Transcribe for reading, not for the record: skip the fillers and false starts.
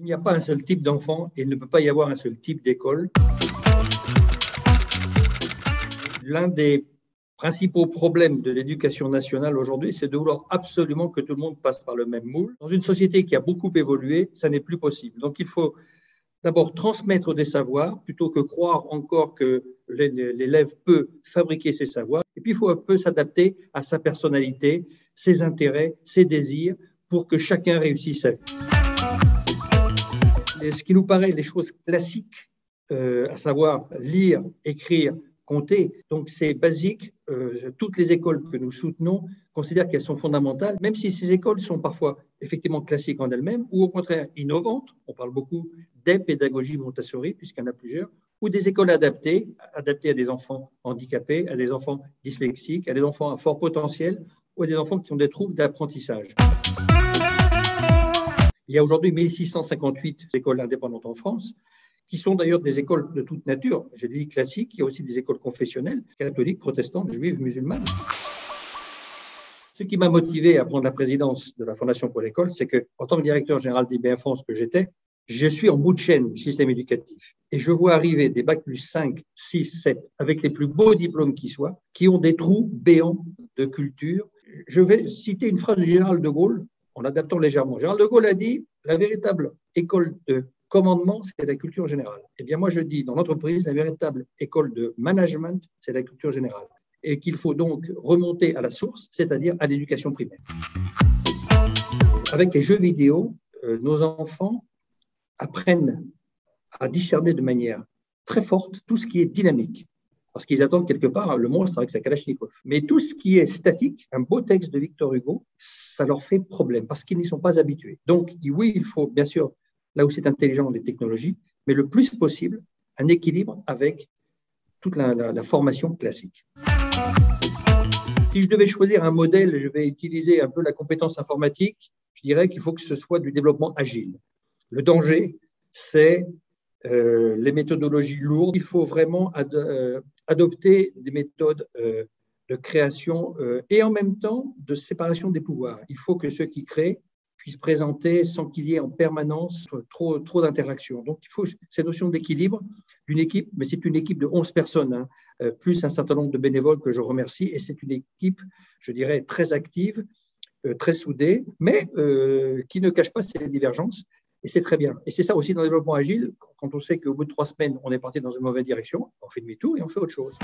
n'y a pas un seul type d'enfant et il ne peut pas y avoir un seul type d'école. L'un des principaux problèmes de l'éducation nationale aujourd'hui, c'est de vouloir absolument que tout le monde passe par le même moule. Dans une société qui a beaucoup évolué, ça n'est plus possible. Donc il faut d'abord transmettre des savoirs plutôt que croire encore que l'élève peut fabriquer ses savoirs. Et puis il faut un peu s'adapter à sa personnalité, ses intérêts, ses désirs pour que chacun réussisse sa vie. Et ce qui nous paraît les choses classiques, à savoir lire, écrire, compter, donc c'est basique. Toutes les écoles que nous soutenons considèrent qu'elles sont fondamentales, même si ces écoles sont parfois effectivement classiques en elles-mêmes ou au contraire innovantes. On parle beaucoup des pédagogies Montessori, puisqu'il y en a plusieurs, ou des écoles adaptées à des enfants handicapés, à des enfants dyslexiques, à des enfants à fort potentiel ou à des enfants qui ont des troubles d'apprentissage. Il y a aujourd'hui 1658 écoles indépendantes en France, qui sont d'ailleurs des écoles de toute nature. J'ai dit classiques, il y a aussi des écoles confessionnelles, catholiques, protestantes, juives, musulmanes. Ce qui m'a motivé à prendre la présidence de la Fondation pour l'école, c'est que, en tant que directeur général d'IBM France que j'étais, je suis en bout de chaîne du système éducatif. Et je vois arriver des bac plus 5, 6, 7, avec les plus beaux diplômes qui soient, qui ont des trous béants de culture. Je vais citer une phrase du général de Gaulle, en adaptant légèrement. Le général de Gaulle a dit « La véritable école de commandement, c'est la culture générale. » Eh bien, moi, je dis, dans l'entreprise, la véritable école de management, c'est la culture générale. Et qu'il faut donc remonter à la source, c'est-à-dire à l'éducation primaire. Avec les jeux vidéo, nos enfants apprennent à discerner de manière très forte tout ce qui est dynamique. Parce qu'ils attendent quelque part le monstre avec sa Kalachnikov. Mais tout ce qui est statique, un beau texte de Victor Hugo, ça leur fait problème parce qu'ils n'y sont pas habitués. Donc, oui, il faut bien sûr, là où c'est intelligent, les technologies, mais le plus possible, un équilibre avec toute la formation classique. Si je devais choisir un modèle, je vais utiliser un peu la compétence informatique, je dirais qu'il faut que ce soit du développement agile. Le danger, c'est les méthodologies lourdes. Il faut vraiment adopter des méthodes de création et en même temps de séparation des pouvoirs. Il faut que ceux qui créent puissent présenter sans qu'il y ait en permanence trop d'interactions. Donc, il faut cette notion d'équilibre d'une équipe, mais c'est une équipe de 11 personnes, plus un certain nombre de bénévoles que je remercie, et c'est une équipe, je dirais, très active, très soudée, mais qui ne cache pas ses divergences. Et c'est très bien. Et c'est ça aussi dans le développement agile, quand on sait qu'au bout de 3 semaines, on est parti dans une mauvaise direction, on fait demi-tour et on fait autre chose.